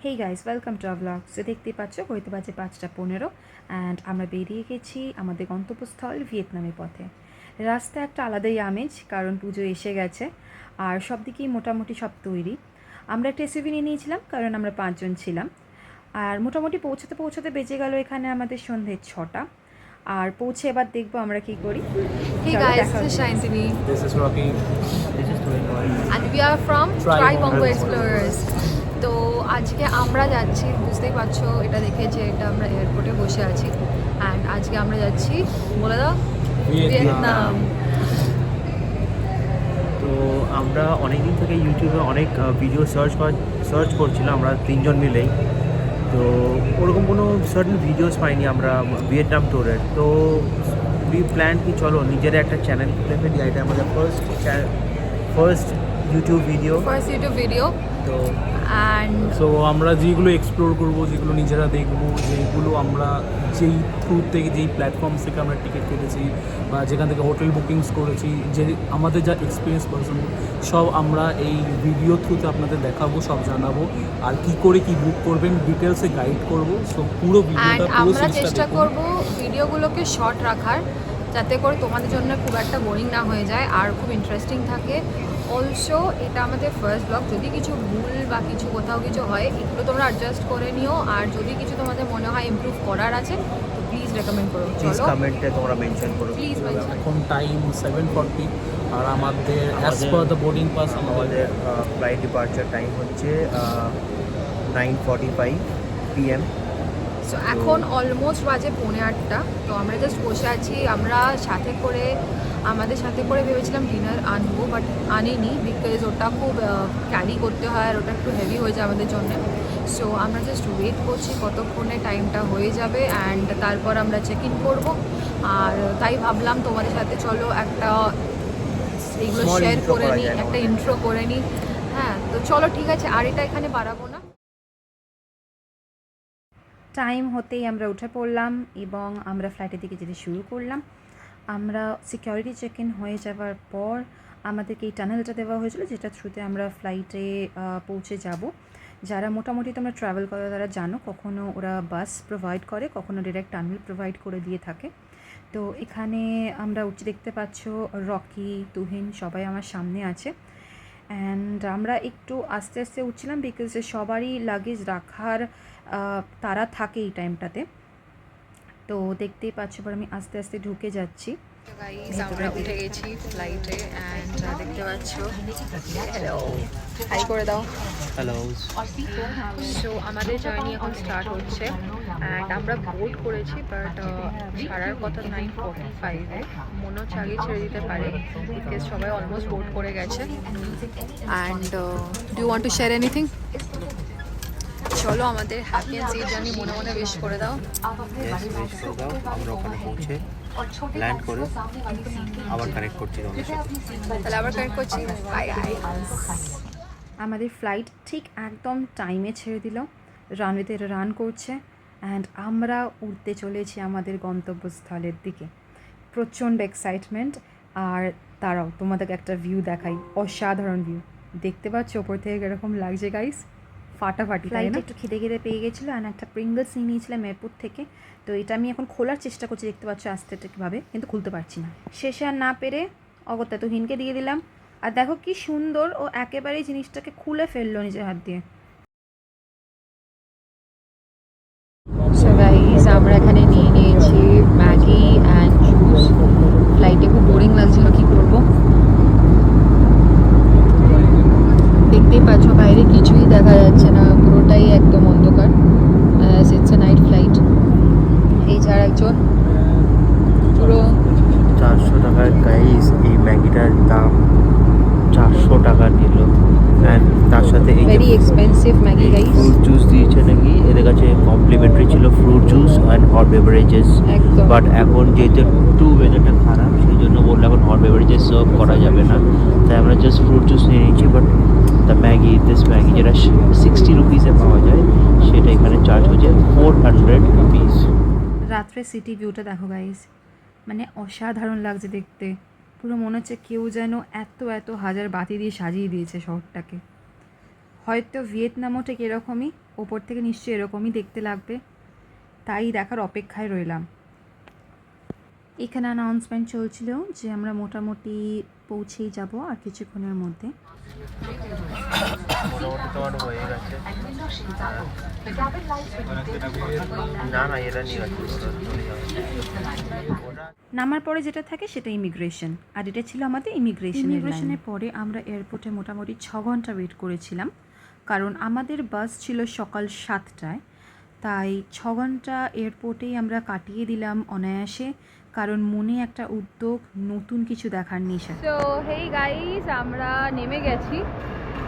Hey guys, welcome to our blog. So দেখতেই পাচ্ছ ঘড়িতে বাজে 5:15 অ্যান্ড আমরা বেরিয়ে গেছি আমাদের গন্তব্যস্থল ভিয়েতনামের পথে। রাস্তা একটা আলাদাই আমেজ, কারণ পুজো এসে গেছে আর সব দিকেই মোটামুটি সব তৈরি। আমরা একটা এসইউভি নিয়ে নিয়েছিলাম কারণ আমরা 5 জন ছিলাম। আর মোটামুটি পৌঁছাতে পৌঁছাতে বেজে গেল এখানে আমাদের সন্ধ্যে 6টা। আর পৌঁছে এবার দেখবো আমরা কী করি। Hey চলো guys, দেখা this is হচ্ছে। Shantini This is Rocky. This is and we are from Try Tribongo Bongo Explorers. তো আজকে আমরা যাচ্ছি, বুঝতেই পারছো এটা দেখে যে এটা আমরা এয়ারপোর্টে বসে আছি অ্যান্ড আজকে আমরা যাচ্ছি বলে দাও ভিয়েতনাম। তো আমরা অনেক দিন থেকে ইউটিউবে অনেক ভিডিও সার্চ করছিলাম আমরা তিনজন মিলেই। তো ওরকম কোনো সার্টেন ভিডিওস পাইনি আমরা ভিয়েতনাম ট্যুরের। তো উই প্ল্যান কি চলো নিজের একটা চ্যানেল খুলে ফেলি। এটা আমাদের ফার্স্ট ইউটিউব ভিডিও। তো সো আমরা যেগুলো এক্সপ্লোর করব, যেগুলো নিজেরা দেখব, যেগুলো আমরা যেই থ্রু থেকে যেই প্ল্যাটফর্মস থেকে আমরা টিকিট কেটেছি বা যেখান থেকে হোটেল বুকিংস করেছি, যে আমাদের যা এক্সপিরিয়েন্স পার্সন সব আমরা এই ভিডিও থ্রুতে আপনাদের দেখাবো, সব জানাবো। আর কি করে কি বুক করবেন ডিটেলসে গাইড করব। সো পুরো অ্যান্ড ভিডিওটা আমরা চেষ্টা করব ভিডিওগুলোকে শর্ট রাখার, যাতে করে তোমাদের জন্য খুব একটা বোরিং না হয়ে যায় আর খুব ইন্টারেস্টিং থাকে। অলসো এটা আমাদের ফার্স্ট ব্লগ, যদি কিছু ভুল বা কিছু কোথাও কিছু হয় এগুলো তোমরা অ্যাডজাস্ট করে নিও। আর যদি কিছু তোমাদের মনে হয় ইমপ্রুভ করার আছে তো প্লিজ রেকমেন্ড করো। প্লিজ চলো কমেন্টে তোমরা মেনশন করো। Please mention. এখন টাইম 7:40 আর আমাদের as per the boarding pass আমাদের ফ্লাইট ডিপার্চার টাইম হচ্ছে 9:45 PM। সো এখন অলমোস্ট বাজে 8:45। তো আমরা জাস্ট বসে আছি। আমরা আমাদের সাথে করে ভেবেছিলাম ডিনার আনবো, বাট আনিনি, বিকজ ওটা খুব ক্যারি করতে হয় আর ওটা একটু হেভি হয়ে যায় আমাদের জন্য। সো আমরা জাস্ট ওয়েট করছি কতক্ষণে টাইমটা হয়ে যাবে অ্যান্ড তারপর আমরা চেক ইন করবো। আর তাই ভাবলাম তোমাদের সাথে চলো একটা এইগুলো Small শেয়ার intro করে করা নিই, যায় একটা আমাদের। ইন্ট্রো করে নিই। হ্যাঁ, তো চলো ঠিক আছে, আর এটা এখানে বাড়াবো না। টাইম হতেই আমরা উঠে পড়লাম এবং আমরা ফ্লাইটের দিকে যেতে শুরু করলাম। আমরা সিকিউরিটি চেক ইন হয়ে যাওয়ার পর আমাদেরকে এই টানেলটা দেওয়া হয়েছিল, যেটা থ্রুতে আমরা ফ্লাইটে পৌঁছে যাব। যারা মোটামুটি তোমরা ট্রাভেল করো তারা জানো, কখনও ওরা বাস প্রোভাইড করে, কখনও ডিরেক্ট টানেল প্রোভাইড করে দিয়ে থাকে। তো এখানে আমরা উঠে দেখতে পাচ্ছ রকি, তুহিন সবাই আমার সামনে আছে। অ্যান্ড আমরা একটু আস্তে আস্তে উঠছিলাম, বিকজ সবারই লাগেজ রাখার তারা থাকে এই টাইমটাতে। তো দেখতেই পাচ্ছ, এবার আমি আস্তে আস্তে ঢুকে যাচ্ছি। গাইস, আমরা উঠে গেছি ফ্লাইটে অ্যান্ড দেখতে পাচ্ছ, হ্যালো হাই করে দাও। হ্যালো। সো আমাদের জার্নি এখন স্টার্ট হচ্ছে অ্যান্ড আমরা বোর্ড করেছি, বাট ছাড়ার কথা 9:45-এ। মনে হচ্ছে আগে ছেড়ে দিতে পারে, বিকজ সবাই অলমোস্ট বোর্ড করে গেছে। And do you want to share anything? চলো আমাদের হ্যাপি অ্যান্ড সেফ জার্নি মনে মনে উইশ করে দাও। আমরা ওখানে পৌঁছে ল্যান্ড করে আবার কানেক্ট করছি তোমাদের সাথে। তাহলে আবার কানেক্ট করছি। Bye bye. আমাদের ফ্লাইট ঠিক একদম টাইমে ছেড়ে দিল, রানওয়েতে রান করছে অ্যান্ড আমরা উড়তে চলেছি আমাদের গন্তব্যস্থলের দিকে। প্রচণ্ড এক্সাইটমেন্ট। আর তারাও তোমাদেরকে একটা ভিউ দেখাই, অসাধারণ ভিউ। দেখতে পাচ্ছ ওপর থেকে এরকম লাগছে গাইস, ফাটাফাটি। ফ্লাইটে একটু খিদে পেয়ে গেছিলো অ্যান্ড একটা প্রিঙ্গলস নিয়ে নিয়েছিলাম এয়ারপোর্ট থেকে। তো এটা আমি এখন খোলার চেষ্টা করছি, দেখতে পাচ্ছ আস্তে কীভাবে, কিন্তু খুলতে পারছি না। শেষে আর না পেরে অগত্যা তুহিনকে দিয়ে দিলাম। আর দেখো কি সুন্দর, ও একেবারেই জিনিসটাকে খুলে ফেললো নিজের হাত দিয়ে। সো গাইস, আমরা এখানে নিয়ে নিয়েছি ম্যাগি অ্যান্ড জুস। ফ্লাইটে খুব বোরিং লাগছিল, কি করব। দেখতেই পাচ্ছ বাইরে কিছুই দেখা যাচ্ছে না, পুরোটাই একদম অন্ধকার। It's a night flight. এই যার একজন পুরো 400 টাকার গাইস, এই ম্যাগিটার দাম 400 টাকা নিল। অ্যান্ড তার সাথে এই very expensive Maggi guys. Fruit juice দিয়েছে নাকি, এদের কাছে কমপ্লিমেন্টারি ছিল fruit juice and hot beverages. একদম। বাট এখন যেহেতু একটু ওয়েদারটা খারাপ, সেই জন্য বললো এখন হট বেভারেজেস সার্ভ করা যাবে না, তাই আমরা জাস্ট ফ্রুট জুস নিয়ে নিয়েছি। বাট দিস ম্যাগি যেটা 60 রুপিসে পাওয়া যায়, সেটা এখানে চার্জ হচ্ছে 400 রুপিস। রাত্রে সিটি ভিউটা দেখো গাইস, মানে অসাধারণ লাগছে দেখতে। পুরো মনে হচ্ছে কেউ যেন এত হাজার বাতি দিয়ে সাজিয়ে দিয়েছে শহরটাকে। হয়তো ভিয়েতনামও ঠিক এরকমই, ওপর থেকে নিশ্চয়ই এরকমই দেখতে লাগবে, তাই দেখার অপেক্ষায় রইলাম। এখানে অ্যানাউন্সমেন্ট চলছিল যে আমরা মোটামুটি পৌঁছেই যাব আর কিছুক্ষণের মধ্যে। মোটামুটি তোমার হয়ে গেছে। না না, এটা নিয়ে নামার পরে যেটা থাকে সেটা ইমিগ্রেশন, আর এটা ছিল আমাদের ইমিগ্রেশনের পরে আমরা এয়ারপোর্টে মোটামুটি 6 ঘন্টা ওয়েট করেছিলাম, কারণ আমাদের বাস ছিল সকাল 7টায়। তাই 6 ঘন্টা এয়ারপোর্টেই আমরা কাটিয়ে দিলাম অনায়াসে, কারণ মনে একটা উদ্যোগ, নতুন কিছু দেখার নেশা। তো হেই গাইস, আমরা নেমে গেছি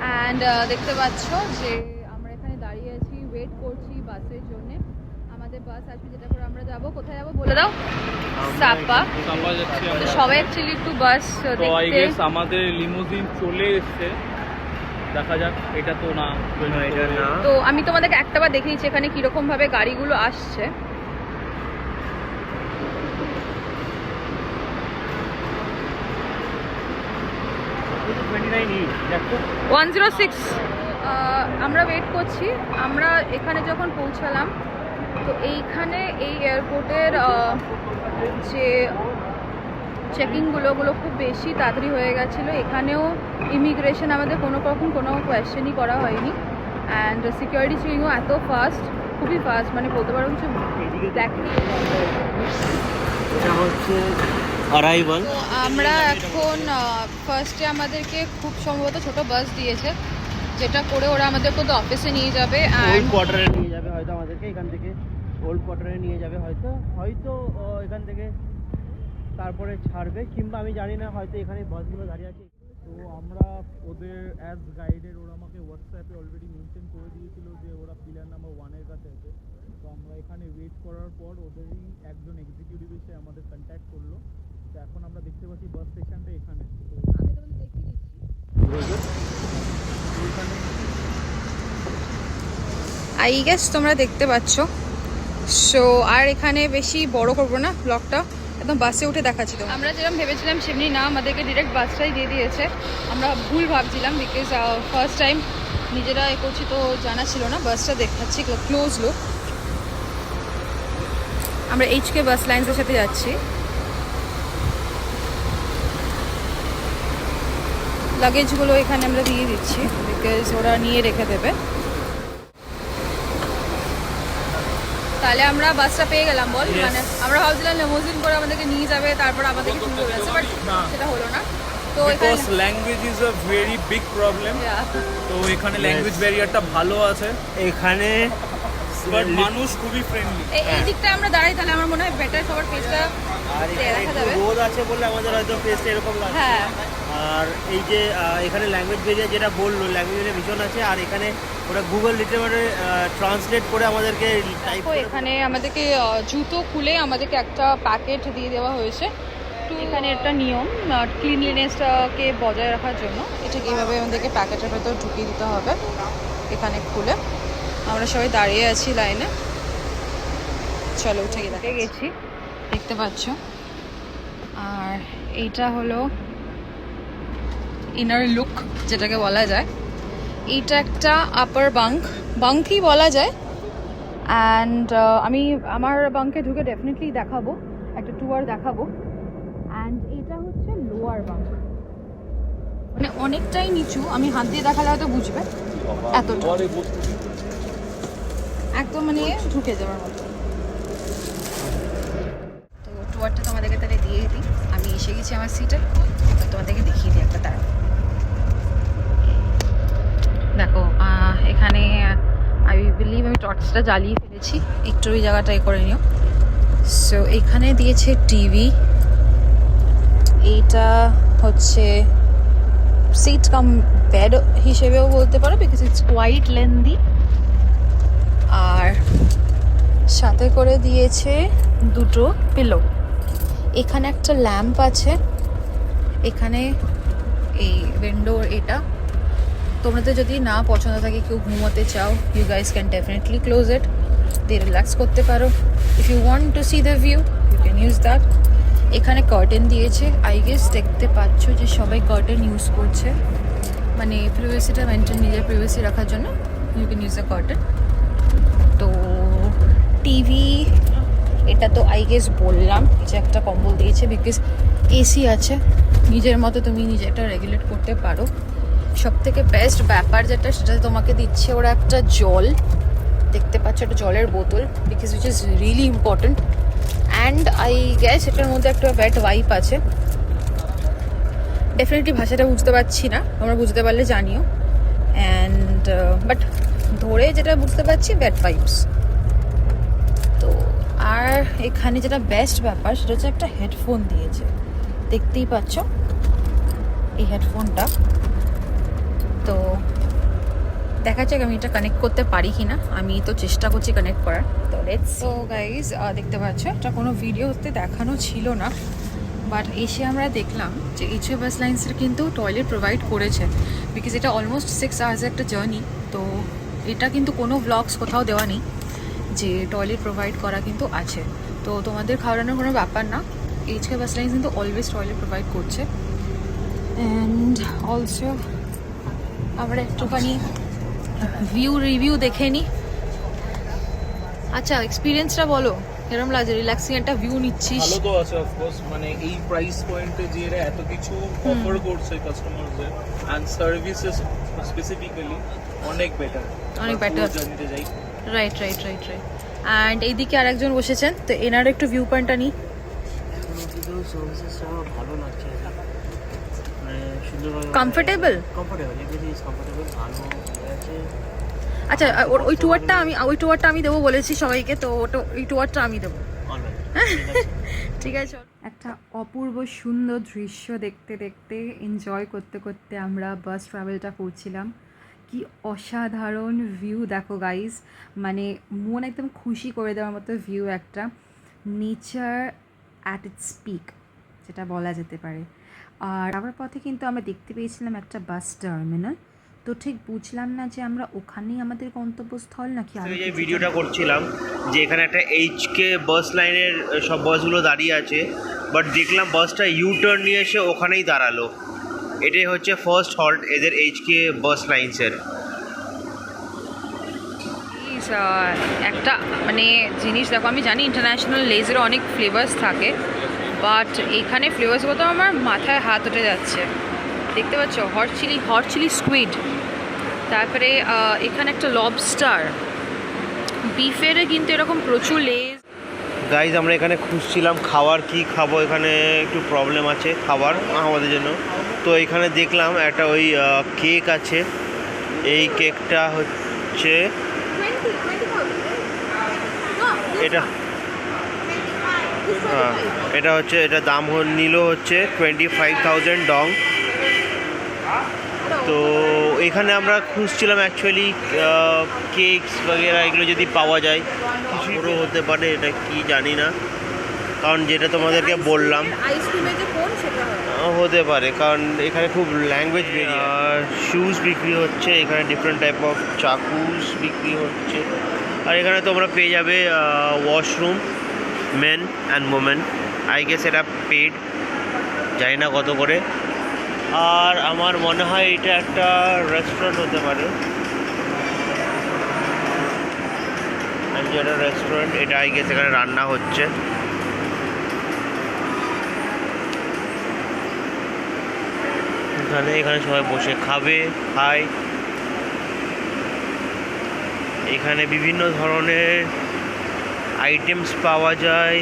অ্যান্ড দেখতে পাচ্ছ যে আমরা এখানে দাঁড়িয়ে আছি, ওয়েট করছি বাসের জন্য। আমাদের বাস আসবে, যেটা করে আমরা যাব। কোথায় যাব বলে দাও? সাপা। যাচ্ছি তো সবাই অ্যাকচুয়ালি একটু বাস তো আই দেখতে। গেস আমাদের লিমোজিন চলে এসেছে, দেখা যাক। এটা তো না, এটা না। তো আমি তোমাদেরকে একটাবার দেখিয়েছি এখানে কিরকম ভাবে গাড়িগুলো আসছে। দেখো 106 আমরা ওয়েট করছি। আমরা এখানে যখন পৌঁছালাম, তো এইখানে এই এয়ারপোর্টের যে চেকিংগুলো খুব বেশি তাড়াতাড়ি হয়ে গেছিলো। এখানেও ইমিগ্রেশন আমাদের কোনো রকম কোনো কোয়েশ্চেনই করা হয়নি, অ্যান্ড সিকিউরিটি চেকিংও এত ফাস্ট, খুবই ফাস্ট, মানে বলতে পারো কিছু দেখি। এটা হচ্ছে অ্যারাইভাল। তো আমরা এখন ফার্স্টে আমাদেরকে খুব সম্ভবত ছোট বাস দিয়েছে, যেটা করে ওরা আমাদের কোথাও অফিসে নিয়ে যাবে। ওল্ড অ্যান্ড কোয়ার্টারে নিয়ে যাবে হয়তো আমাদেরকে, এখান থেকে ওল্ড কোয়ার্টারে নিয়ে যাবে হয়তো এখান থেকে তারপরে ছাড়বে, কিংবা আমি জানি না, হয়তো এখানে বাসগুলো দাঁড়িয়ে আছে। তো আমরা ওদের অ্যাজ গাইডের, ওরা আমাকে হোয়াটসঅ্যাপে অলরেডি মেনশন করে দিয়েছিল যে ওরা পিলার নাম্বার 1-এর কাছে আছে। তো আমরা এখানে ওয়েট করার পর ওদেরই একজন এক্সিকিউটিভ এসে আমাদের কন্ট্যাক্ট করলো। তো এখন আমরা দেখতে পাচ্ছি বাস স্টেশনটা এখানে। আই গেস তোমরা দেখতে পাচ্ছ। সো আর এখানে বেশি বড় করবো না ব্লগটা, একদম বাসে উঠে দেখাচ্ছি। তো আমরা যেরকম ভেবেছিলাম সেমনি না, আমাদেরকে ডিরেক্ট বাসটাই দিয়ে দিয়েছে। আমরা ভুল ভাবছিলাম, বিকজ ফার্স্ট টাইম নিজেরা এ করছি, তো জানা ছিল না। বাসটা দেখাচ্ছি ক্লোজ লুক। আমরা এইচকে বাস লাইন্সের সাথে যাচ্ছি। লাগেজগুলো এখানে আমরা দিয়ে দিচ্ছি, বিকজ ওরা নিয়ে রেখে দেবে। তাহলে আমরা বাসটা পেয়ে গেলাম, বল। মানে আমরা ভাবছিলাম লিমোজিন করে আমাদেরকে নিয়ে যাবে, তারপর আমাদেরকে তুলে গেছে, বাট সেটা হলো না। তো এখানে language is a very big problem. তো এখানে ল্যাঙ্গুয়েজ ব্যারিয়ারটা ভালো আছে এখানে, বাট মানুষ খুবই ফ্রেন্ডলি। এই দিকটা আমরা দাঁড়াই, তাহলে আমার মনে হয় বেটার সবার ফেসটা আর এখানে দেখা একটু যাবে। রোদ আছে বলে আমাদের হয়তো ফেসটা এরকম লাগছে। হ্যাঁ, আর এই যে এখানে ল্যাঙ্গুয়েজ ব্যারিয়ার যেটা বললো, ল্যাঙ্গুয়েজ ব্যারিয়ার ভীষণ আছে। আর এখানে ওরা গুগল লিটারে ট্রান্সলেট করে আমাদেরকে টাইপ দেখো এখানে আমাদেরকে জুতো খুলে আমাদেরকে একটা প্যাকেট দিয়ে দেওয়া হয়েছে। তো এখানে একটা নিয়ম, ক্লিনলিনেসটাকে বজায় রাখার জন্য এটা কীভাবে আমাদেরকে প্যাকেটের ভেতর ঢুকিয়ে দিতে হবে। এখানে খুলে আমরা সবাই দাঁড়িয়ে আছি লাইনে। চলো উঠে গেছি, দেখতে পাচ্ছ। আর এইটা হলো ইনার লুক, যেটাকে বলা যায়। এইটা একটা আপার বাঙ্কই বলা যায়। অ্যান্ড আমি আমার বাঙ্কে ঢুকে ডেফিনেটলি দেখাবো, একটা ট্যুর দেখাবো। অ্যান্ড এটা হচ্ছে লোয়ার বাঙ্ক, মানে অনেকটাই নিচু। আমি হাত দিয়ে দেখালে হয়তো বুঝবে, এতটা একদম মানে ঢুকে যাওয়ার মতো। তো ট্যুরটা তোমাদেরকে তাহলে দিয়ে দিই। আমি এসে গেছি আমার সিটে, তোমাদেরকে দেখিয়ে দিই একটা। তারা দেখো এখানে আই বিলিভ আমি টর্চটা জ্বালিয়ে ফেলেছি, একটু ওই জায়গাটা এ করে নিও। সো এখানে দিয়েছে টিভি, এইটা হচ্ছে সিট কাম বেড হিসেবেও বলতে পারো, বিকজ ইটস কোয়াইট লেন্দি। আর সাথে করে দিয়েছে দুটো পিলো। এখানে একটা ল্যাম্প আছে, এখানে এই উইন্ডোর এটা। তোমাদের যদি না পছন্দ থাকে, কেউ ঘুমোতে চাও, you guys can definitely close it, দিয়ে রিল্যাক্স করতে পারো। If you want to see the view, you can use that. এখানে কার্টেন দিয়েছে, আই গেস দেখতে পাচ্ছ যে সবাই কার্টেন ইউজ করছে। মানে প্রিভেসিটা মেনটেন, নিজের প্রিভেসি রাখার জন্য you can use the curtain. তো টিভি, এটা তো আই গেস বললাম যে একটা কম্বল দিয়েছে, বিকজ এসি আছে, নিজের মতো তুমি নিজেটা রেগুলেট করতে পারো। সব থেকে বেস্ট ব্যাপার যেটা, সেটা তোমাকে দিচ্ছে ওরা একটা জল, দেখতে পাচ্ছ একটা জলের বোতল, because which is really important. And I guess এটার মধ্যে একটা ব্যাট ওয়াইপ আছে। ডেফিনেটলি ভাষাটা বুঝতে পারছি না, তোমরা বুঝতে পারলে জানিও। অ্যান্ড বাট ধরে যেটা বুঝতে পারছি, ব্যাট ওয়াইপস। তো আর এখানে যেটা বেস্ট ব্যাপার, সেটা হচ্ছে একটা হেডফোন দিয়েছে, দেখতেই পাচ্ছ এই হেডফোনটা। তো দেখা যাক আমি এটা কানেক্ট করতে পারি কি না, আমি তো চেষ্টা করছি কানেক্ট করার। তো লেটস। সো গাইজ দেখতে পাচ্ছ এটা কোনো ভিডিওতে দেখানো ছিল না, বাট এসে আমরা দেখলাম যে এইচএ বাস লাইন্সের কিন্তু টয়লেট প্রোভাইড করেছে, বিকজ এটা অলমোস্ট 6 আওয়ার্সের একটা জার্নি। তো এটা কিন্তু কোনো ব্লগস কোথাও দেওয়া নেই যে টয়লেট প্রোভাইড করা কিন্তু আছে। তো তোমাদের খাওয়ানোর কোনো ব্যাপার না, এইচকে বাস লাইন্স কিন্তু অলওয়েজ টয়লেট প্রোভাইড করছে। অ্যান্ড অলসো আমরা একটুখানি রিভিউ দেখে নিই। আচ্ছা, এক্সপিরিয়েন্সটা বলো, এরকম লাগে রিল্যাক্সিং একটা ভিউ নিচ্ছিস? ভালো তো আছে অফকোর্স, মানে এই প্রাইস পয়েন্টে যে এরা এত কিছু অফার করছে কাস্টমারদের, অ্যান্ড সার্ভিসেস স্পেসিফিক্যালি অনেক বেটার, অনেক better. জানতে যাই। Right right right right. And এইদিকে আরেকজন বসেছেন, তো এনার একটু ভিউ পয়েন্টটা নিই। ভালো লাগছে, মানে সুন্দরভাবে comfortable. Comfortable, everything is comfortable, ভালো আছে। আচ্ছা, ওই টুয়ারটা আমি দেবো বলেছি সবাইকে, তো ওই টুয়ারটা আমি দেবো। ঠিক আছে। একটা অপূর্ব সুন্দর দৃশ্য দেখতে দেখতে, এনজয় করতে করতে আমরা বাস ট্রাভেলটা করছিলাম। কি অসাধারণ ভিউ দেখো গাইজ, মানে মন একদম খুশি করে দেওয়ার মতো ভিউ, একটা নেচার অ্যাট ইটস পিক যেটা বলা যেতে পারে। আর আবার পথে কিন্তু আমরা দেখতে পেয়েছিলাম একটা বাস টার্মিনাল, তো ঠিক বুঝলাম না যে আমরা ওখানেই আমাদের গন্তব্যস্থল নাকি আরো যে কিছু ভিডিওটা করছিলাম যে এখানে একটা এইচকে বাস লাইনের সব বাসগুলো দাঁড়িয়ে আছে, বাট দেখলাম বাসটা ইউ টার্ন নিয়ে এসে ওখানেই দাঁড়ালো। এটাই হচ্ছে ফার্স্ট হল্ট এদের এইচকে বাস লাইন্সের। একটা মানে জিনিস দেখো, আমি জানি ইন্টারন্যাশনাল লেজেরও অনেক ফ্লেভার্স থাকে, বাট এখানে ফ্লেভার্সগুলো তো আমার মাথায় হাত উঠে যাচ্ছে। দেখতে পাচ্ছ হট চিলি স্কুইড, তারপরে এখানে একটা লবস্টার, বিফেরও কিন্তু এরকম প্রচুর লেজ। গাইজ আমরা এখানে খুঁজছিলাম খাবার, কি খাবো, এখানে একটু প্রবলেম আছে খাবার আমাদের জন্য। তো এখানে দেখলাম একটা ওই কেক আছে, এই কেকটা হচ্ছে এটা, হ্যাঁ এটা হচ্ছে, এটা দাম নিল হচ্ছে 25,000 ডং। তো এখানে আমরা খুঁজছিলাম অ্যাকচুয়ালি কেকস বগেরা, এগুলো যদি পাওয়া যায়, কিছু বড়ো হতে পারে, এটা কি জানি না, কারণ যেটা তোমাদেরকে বললাম আইসক্রিমের যে কোন সেটা হতে পারে, কারণ এখানে খুব ল্যাঙ্গুয়েজ বেরিয়ে। আর শুজ বিক্রি হচ্ছে এখানে, ডিফারেন্ট টাইপ অফ চাকুস বিক্রি হচ্ছে। আর এখানে তোমরা পেয়ে যাবে washroom, men and women, I guess এটা পেড, জানি না কত করে। আর আমার মনে হয় এটা একটা রেস্টুরেন্ট হতে পারে, যেটা রেস্টুরেন্ট, এটা আই গেস এখানে রান্না হচ্ছে। এখানে সবাই বসে খায়। এখানে বিভিন্ন ধরনের আইটেমস পাওয়া যায়।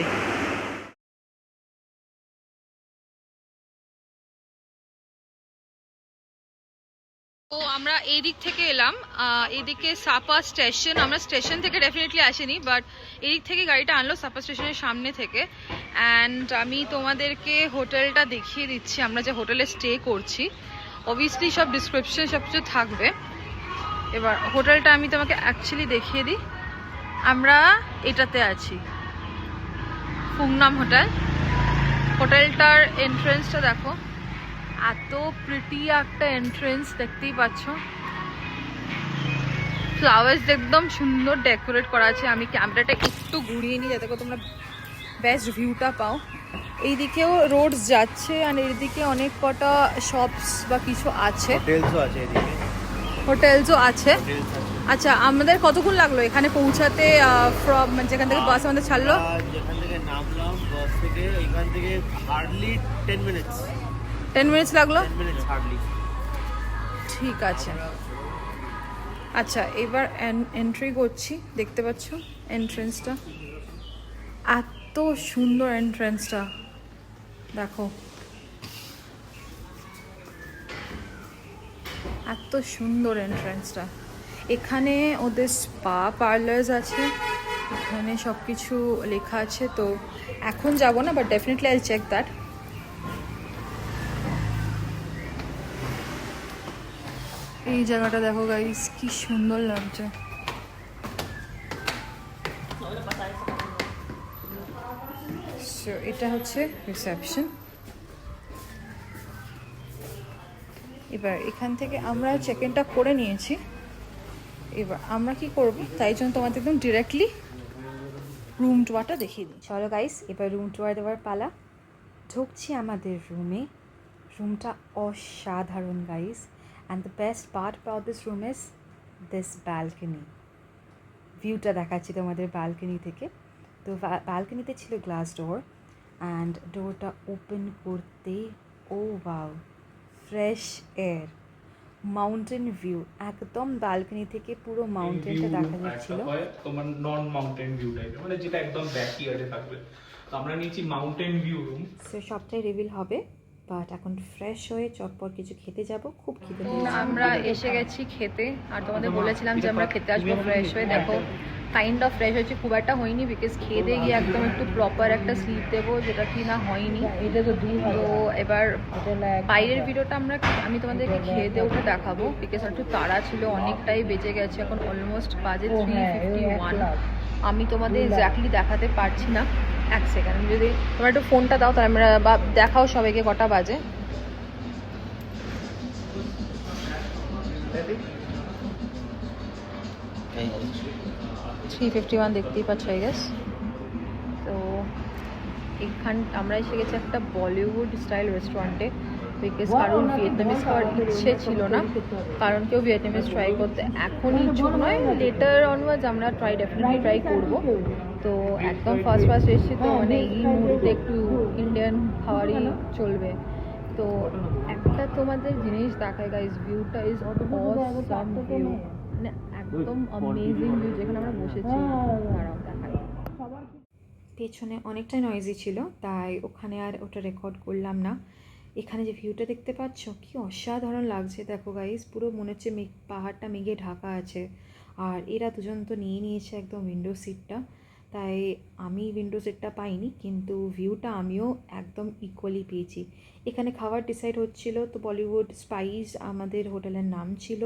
তো আমরা এই দিক থেকে এলাম, এদিকে সাপা স্টেশন, আমরা স্টেশন থেকে ডেফিনেটলি আসিনি, বাট এদিক থেকে গাড়িটা আনলো সাপা স্টেশনের সামনে থেকে। অ্যান্ড আমি তোমাদেরকে হোটেলটা দেখিয়ে দিচ্ছি, আমরা যে হোটেলে স্টে করছি। অবভিয়াসলি সব ডিসক্রিপশন সব কিছু থাকবে। এবার হোটেলটা আমি তোমাকে অ্যাকচুয়ালি দেখিয়ে দিই। আমরা এটাতে আছি, ফুংনাম হোটেল। হোটেলটার এন্ট্রেন্সটা দেখো, এত প্রিটি একটা এন্ট্রেন্স, দেখতেই পাচ্ছ। ফ্লাওয়ার্স একদম সুন্দর ডেকোরেট করা আছে। আমি ক্যামেরাটা একটু ঘুরিয়ে নিই যাতে করে তোমরা বেস্ট ভিউটা পাও। এইদিকেও রোডস যাচ্ছে আর এইদিকে অনেক কটা শপস বা কিছু আছে, হোটেলসও আছে এদিকে, হোটেলসও আছে। হোটেলস আছে। আচ্ছা, আমাদের কতক্ষণ লাগলো এখানে পৌঁছাতে ফ্রম যেখান থেকে বাস আমাদের ছাড়লো? আমরা যেখান থেকে নামলাম বাস থেকে, এখান থেকে হার্ডলি 10 মিনিটস 10 মিনিটস লাগলো। হার্ডলি। ঠিক আছে। আচ্ছা, এবার এন্ট্রি করছি, দেখতে পাচ্ছ এন্ট্রেন্সটা, এত সুন্দর এন্ট্রেন্সটা, দেখো এত সুন্দর এন্ট্রেন্সটা। এখানে ওদের স্পা পার্লার্স আছে, এখানে সব কিছু লেখা আছে। তো এখন যাব না, but definitely I check that. এই জায়গাটা দেখো গাইস, কি সুন্দর লাগছে। সো এটা হচ্ছে রিসেপশন। এবার এখান থেকে আমরা চেক ইনটা করে নিয়েছি। এবার আমরা কি করব, তাই জন্য তোমাদের একদম ডিরেক্টলি রুম টুয়ারটা দেখিয়ে দিই। চলো গাইস, এবার রুম টুয়ার দেওয়ার পালা। ঢুকছি আমাদের রুমে। রুমটা অসাধারণ guys, and the best part about this room is this balcony. ভিউটা দেখাচ্ছি তোমাদের ব্যালকনি থেকে। তো ব্যালকনিতে ছিল গ্লাস ডোর, অ্যান্ড ডোরটা ওপেন করতে ও wow, fresh air, mountain view, একদম ব্যালকনি থেকে পুরো মাউন্টেনটা দেখা যাচ্ছিল। তোমার নন মাউন্টেন ভিউ টাইপের, মানে যেটা একদম ব্যাকইয়ার্ডে থাকবে। তো আমরা নিয়েছি মাউন্টেন ভিউ রুম। সো সবটাই রিভিল হবে, বাট এখন ফ্রেশ হয়ে চটপট কিছু খেতে যাব, খুব খিদে পেয়েছে। আমরা এসে গেছি খেতে, আর তোমাদের বলেছিলাম যে আমরা খেতে আসবো ফ্রেশ হয়ে। দেখো কাইন্ড অফ ফ্রেশ হয়েছে, খুব একটা হয়নি, বিকজ খেয়ে দিয়ে গিয়ে একদম একটু প্রপার একটা স্লিপ দেবো, যেটা কি না হয়নি। তো এবার বাইরের ভিডিওটা আমি তোমাদেরকে খেয়ে দিয়ে উঠে দেখাবো, বিকজ একটু তাড়া ছিল, অনেকটাই বেজে গেছে, এখন অলমোস্ট বাজে 3:51। আমি তোমাদের এক্স্যাক্টলি দেখাতে পারছি না। এক সেকেন্ড, যদি তোমরা একটু ফোনটা দাও, তাহলে আমরা বা দেখাও সবাইকে কটা বাজে। 3:51 দেখতেই পাচ্ছ আই গেস। তো আমরা এসে গেছি একটা বলিউড স্টাইল রেস্টুরেন্টে, বিকজ কারণ ভিয়েতনামিজ খাওয়ার ইচ্ছে ছিল না, কারণ কেউ ভিয়েতনামিজ ট্রাই করতে এখনই ইচ্ছুক নয়, লেটার অনওয়ার্ডস আমরা ডেফিনেটলি ট্রাই করবো। তো একদম ফার্স্ট এসেছি, তো মানে এই মুহূর্তে একটু ইন্ডিয়ান খাবারই চলবে। তো একটা তোমাদের জিনিস দেখায় গাইস, ভিউটা ইজ অসাম ভিউ, মানে একদম অ্যামেজিং ভিউ যেখানে আমরা বসেছি। দাঁড়াও দেখাই। পেছনে অনেকটাই নয়েজি ছিল, তাই ওখানে আর ওটা রেকর্ড করলাম না। এখানে যে ভিউটা দেখতে পাচ্ছ, কি অসাধারণ লাগছে দেখো গাইস, পুরো মনে হচ্ছে পাহাড়টা মেঘে ঢাকা আছে। আর এরা দুজন তো নিয়ে নিয়েছে একদম উইন্ডো সিটটা, তাই আমি উইন্ডো সিটটা পাইনি, কিন্তু ভিউটা আমিও একদম ইকুয়ালি পেয়েছি। এখানে খাবার ডিসাইড হচ্ছিল, তো বলিউড স্পাইস আমাদের হোটেলের নাম ছিল,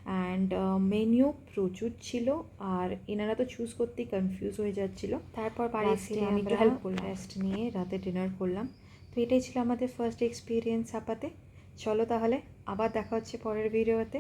অ্যান্ড মেনিউ প্রচুর ছিল, আর এনারা তো চুজ করতেই কনফিউজ হয়ে যাচ্ছিলো। তারপর বাড়ি ফিরে আমি একটু হেল্প করলাম, রেস্ট নিয়ে রাতে ডিনার করলাম। তো এটাই ছিল আমাদের ফার্স্ট এক্সপিরিয়েন্স হাপাতে। চলো তাহলে আবার দেখা হচ্ছে পরের ভিডিওতে।